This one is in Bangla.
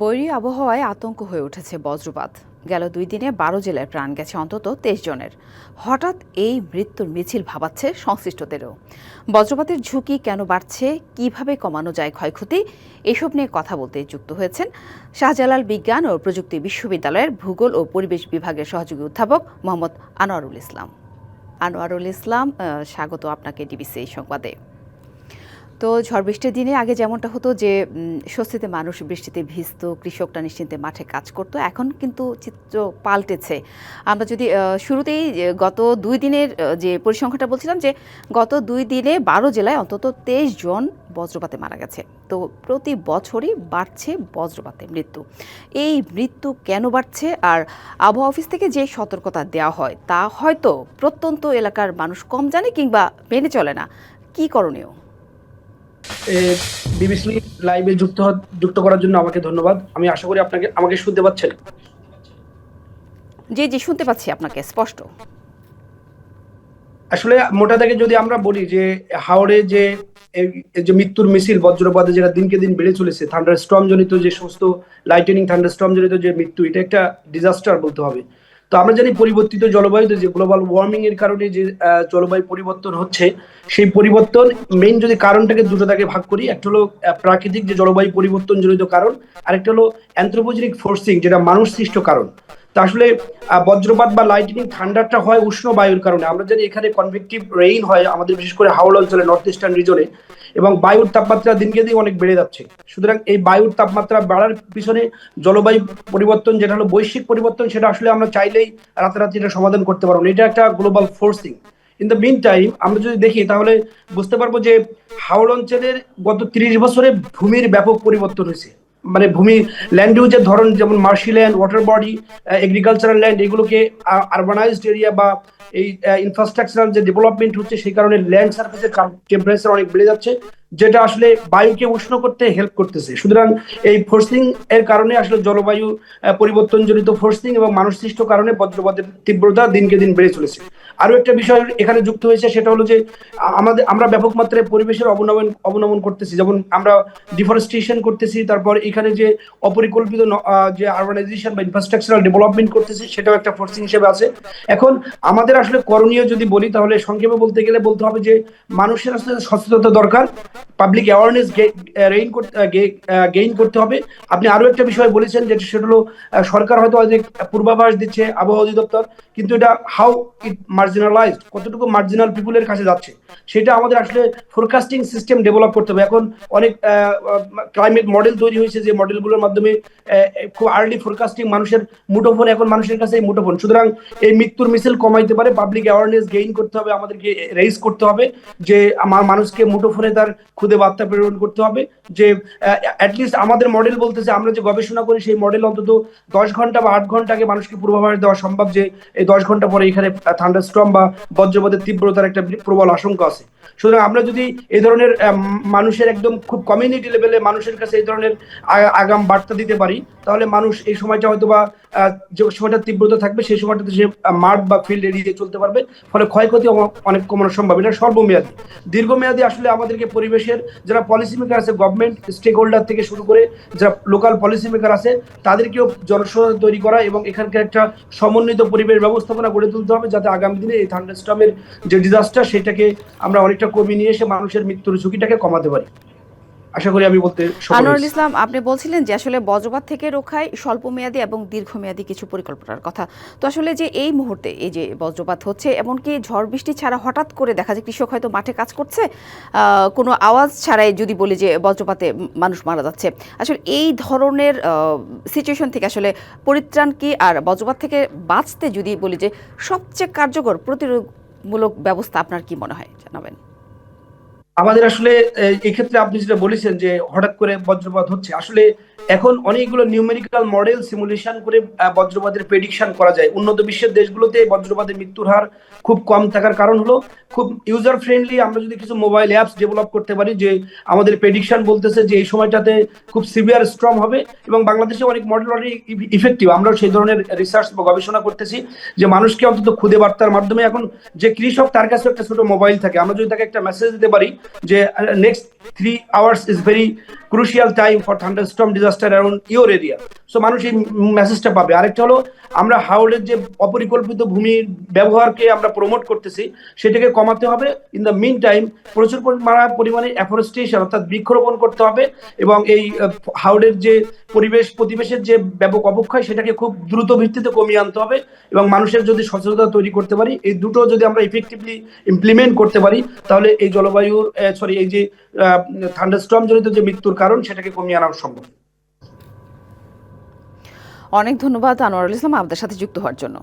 বৈরী আবহাওয়ায় আতঙ্ক হয়ে উঠেছে বজ্রপাত। গেল 2 দিনে 12 জেলায় প্রাণ গেছে অন্তত 23 জনের। হঠাৎ এই মৃত্যুর মিছিল ভাবাচ্ছে সংশ্লিষ্টদেরও। বজ্রপাতের ঝুঁকি কেন বাড়ছে, কিভাবে কমানো যায় ক্ষয়ক্ষতি, এসব নিয়ে কথা বলতে যুক্ত হয়েছেন শাহজালাল বিজ্ঞান ও প্রযুক্তি বিশ্ববিদ্যালয়ের ভূগোল ও পরিবেশ বিভাগের সহযোগী অধ্যাপক মোহাম্মদ আনোয়ারুল ইসলাম। স্বাগত আপনাকে ডিবিসি এই সংবাদে। তো ঝড় বৃষ্টির দিনে আগে যেমনটা হতো যে স্বস্তিতে মানুষ বৃষ্টিতে ভিজতো, কৃষকরা নিশ্চিন্তে মাঠে কাজ করতো, এখন কিন্তু চিত্র পাল্টেছে। আমরা যদি শুরুতেই গত 2 দিনের যে পরিসংখ্যানটা বলছিলাম, যে গত 2 দিনে 12 জেলায় অন্তত 23 জন বজ্রপাতে মারা গেছে। তো প্রতি বছরই বাড়ছে বজ্রপাতে মৃত্যু। এই মৃত্যু কেন বাড়ছে, আর আবহাওয়া অফিস থেকে যে সতর্কতা দেওয়া হয় তা হয়তো প্রত্যন্ত এলাকার মানুষ কম জানে কিংবা মেনে চলে না। কি করণীয়? বিবিসি লাইভে যুক্ত করার জন্য আমাকে ধন্যবাদ। আমি আশা করি আমাকে শুনতে পাচ্ছেন। জি জি, শুনতে পাচ্ছি আপনাকে স্পষ্ট। আসলে মোটা দাগে যদি আমরা বলি যে হাওড়ে এই যে মৃত্যুর মিছিল বজ্রপাতে যেটা দিনকে দিন বেড়ে চলেছে, থান্ডার স্টর্ম জনিত যে সমস্ত লাইটেনিং থান্ডার স্টর্ম জনিত যে মৃত্যু, এটা একটা ডিজাস্টার বলতে হবে। তো আমরা জানি পরিবর্তিত জলবায়ুতে যে গ্লোবাল ওয়ার্মিং এর কারণে যে জলবায়ু পরিবর্তন হচ্ছে, সেই পরিবর্তন মেইন যদি কারণটাকে দুটো দাগে ভাগ করি, একটা হলো প্রাকৃতিক যে জলবায়ু পরিবর্তন জনিত কারণ, আরেকটা হলো অ্যানথ্রোপোজেনিক ফোর্সিং, যেটা মানুষ সৃষ্ট কারণ। তো আসলে বজ্রপাত বা লাইটনিং ঠান্ডাটা হয় উষ্ণ বায়ুর কারণে। আমরা জানি এখানে কনভেক্টিভ রেইন হয় আমাদের, বিশেষ করে হাওড়া অঞ্চলে, নর্থ ইস্টার্ন রিজনে, এবং বায়ুর তাপমাত্রা দিনকে দিন অনেক বেড়ে যাচ্ছে। সুতরাং এই বায়ুর তাপমাত্রা বাড়ার পিছনে জলবায়ু পরিবর্তন, যেটা হলো বৈশ্বিক পরিবর্তন, সেটা আসলে আমরা চাইলেই রাতারাতি এটা সমাধান করতে পারবো না। এটা একটা global forcing. In the mean time আমরা যদি দেখি তাহলে বুঝতে পারবো যে হাওড় অঞ্চলের গত 30 বছরে ভূমির ব্যাপক পরিবর্তন হয়েছে। মানে ভূমি ল্যান্ড ইউজের ধরন, যেমন marshy land, water body, agricultural land, এগুলোকে আরবানাইজড এরিয়া বা এই ইনফ্রাস্ট্রাকচারাল যে ডেভেলপমেন্ট হচ্ছে, সেই কারণে ল্যান্ড সার্ফেসের টেম্পারেচার অনেক বেড়ে যাচ্ছে, যেটা আসলে বায়ুকে উষ্ণ করতে হেল্প করতেছে। সুতরাং এই ফোর্সিং এর কারণে আসলে জলবায়ু পরিবর্তনজনিত ফোর্সিং এবং মানুষ সৃষ্ট কারণে বজ্রপাতের তীব্রতা দিনকে দিন বেড়ে চলেছে। আরো একটা বিষয় এখানে যুক্ত হয়েছে, সেটা হলো যে আমরা ব্যাপক মাত্রায় পরিবেশের অবনমন করতেছি। যেমন আমরা ডিফরেস্টেশন করতেছি, তারপর এখানে যে অপরিকল্পিত যে আরবানাইজেশন বা ইনফ্রাস্ট্রাকচারাল ডেভেলপমেন্ট করতেছি, সেটাও একটা ফোর্সিং হিসেবে আছে। এখন আমাদের আসলে করণীয় যদি বলি, তাহলে সংক্ষেপে বলতে গেলে বলতে হবে যে মানুষের আসলে সচেতনতা দরকার, পাবলিক অ্যাওয়ারনেস গেইন করতে হবে। আপনি আরো একটা বিষয় বলেছেন, যেটা সেটা হলো সরকার হয়তো অনেক পূর্বাভাস দিচ্ছে, আবহাওয়া অধিদপ্তর, কিন্তু এটা হাউ ইট মার্জিনালাইজড, কতটুকু মার্জিনাল পিপুলের কাছে যাচ্ছে, সেটা আমাদের আসলে ফোরকাস্টিং সিস্টেম ডেভেলপ করতে হবে। এখন অনেক ক্লাইমেট মডেল তৈরি হয়েছে, যে মডেলগুলোর মাধ্যমে খুব আর্লি ফোরকাস্টিং, মানুষের মুঠোফোন, এখন মানুষের কাছে এই মুঠোফোন। সুতরাং এই মৃত্যুর মিছিল কমাইতে পারে, পাবলিক অ্যাওয়ারনেস গেইন করতে হবে, আমাদেরকে রেইজ করতে হবে যে আমার মানুষকে মুঠোফোনে তার খুদে বার্তা প্রেরণ করতে হবে, যে অ্যাটলিস্ট আমাদের মডেল বলতেছে, আমরা যে গবেষণা করি সেই মডেল অন্তত 10 ঘন্টা বা 8 ঘন্টা আগে মানুষকে পূর্বাভাস দেওয়া সম্ভব, যে এই 10 ঘন্টা পরে এখানে থান্ডারস্টর্ম বা বজ্রপাতের তীব্রতার একটা প্রবল আশঙ্কা আছে। সুতরাং আমরা যদি এই ধরনের মানুষের একদম খুব কমিউনিটি লেভেলে মানুষের কাছে এই ধরনের আগাম বার্তা দিতে পারি, তাহলে মানুষ এই সময়টা হয়তো বা যে সময়টা তীব্রতা থাকবে, সেই সময়টাতে সে মাঠ বা ফিল্ড এরিয়ে চলতে পারবে, ফলে ক্ষয়ক্ষতি অনেক কমানো সম্ভব। এটা সর্বমেয়াদী। দীর্ঘমেয়াদী আসলে আমাদেরকে পরিবেশের যারা পলিসি মেকার আছে, গভর্নমেন্ট স্টেক হোল্ডার থেকে শুরু করে যারা লোকাল পলিসি মেকার আছে, তাদেরকেও জনসচেতনতা তৈরি করা এবং এখানকার একটা সমন্বিত পরিবেশ ব্যবস্থাপনা গড়ে তুলতে হবে, যাতে আগামী দিনে এই থান্ডারস্টর্মের যে ডিজাস্টার, সেটাকে আমরা অনেকটা কমিয়ে নিয়ে এসে মানুষের মৃত্যুর ঝুঁকিটাকে কমাতে পারি। আশা করি আমি বলতে সফল আনোয়ারুল হয়েছি। ইসলাম, আপনি বলছিলেন যে আসলে বজ্রপাত থেকে রক্ষায় স্বল্পমেয়াদী এবং দীর্ঘমেয়াদী কিছু পরিকল্পনার কথা। তো আসলে যে এই মুহূর্তে এই যে বজ্রপাত হচ্ছে, এমনকি ঝড় বৃষ্টি ছাড়া হঠাৎ করে দেখা যায় কৃষক হয়তো মাঠে কাজ করছে, কোনো আওয়াজ ছাড়াই যদি বলি যে বজ্রপাতে মানুষ মারা যাচ্ছে, আসলে এই ধরনের সিচুয়েশন থেকে আসলে পরিত্রাণ কি, আর বজ্রপাত থেকে বাঁচতে যদি বলি যে সবচেয়ে কার্যকর প্রতিরোধমূলক ব্যবস্থা আপনার কি মনে হয়, জানাবেন। আমাদের আসলে এই ক্ষেত্রে আপনি যেটা বলেছেন যে হঠাৎ করে বজ্রপাত হচ্ছে, আসলে এখন অনেকগুলো নিউমেরিক্যাল মডেল সিমুলেশন করে বজ্রপাতের প্রেডিকশন করা যায়। উন্নত বিশ্বের দেশগুলোতে বজ্রপাতের মৃত্যুর হার খুব কম থাকার কারণ হলো খুব ইউজার ফ্রেন্ডলি আমরা যদি কিছু মোবাইল অ্যাপস ডেভেলপ করতে পারি, যে আমাদের প্রেডিকশন বলতেছে যে এই সময়টাতে খুব সিভিয়ার স্টর্ম হবে, এবং বাংলাদেশে অনেক মডেল অলরেডি ইফেক্টিভ। আমরা সেই ধরনের রিসার্চ বা গবেষণা করতেছি, যে মানুষকে অন্তত খুদে বার্তার মাধ্যমে, এখন যে কৃষক তার কাছে একটা ছোট মোবাইল থাকে, আমরা যদি তাকে একটা মেসেজ দিতে পারি যে next 3 hours is very crucial time for thunderstorm disaster around your area. So মানুষ এই মেসেজটা পাবে। আরেকটা হলো আমরা হাওড়ের যে অপরিকল্পিত ভূমির ব্যবহারকে আমরা প্রমোট করতেছি সেটাকে কমাতে হবে। ইন দ্য মিন টাইম প্রচুর পরিমাণে অ্যাফরেস্টেশন অর্থাৎ বৃক্ষরোপণ করতে হবে এবং এই হাওড়ের যে পরিবেশের যে ব্যাপক অবক্ষয় সেটাকে খুব দ্রুত ভিত্তিতে কমিয়ে আনতে হবে এবং মানুষের যদি সচেতনতা তৈরি করতে পারি, এই দুটো যদি আমরা ইফেক্টিভলি ইমপ্লিমেন্ট করতে পারি তাহলে এই জলবায়ুর এই যে থান্ডারস্টর্ম জনিত যে মৃত্যুর কারণ সেটাকে কমিয়ে আনা সম্ভব। অনেক ধন্যবাদ আনোয়ারুল ইসলাম আমাদের সাথে যুক্ত হওয়ার জন্য।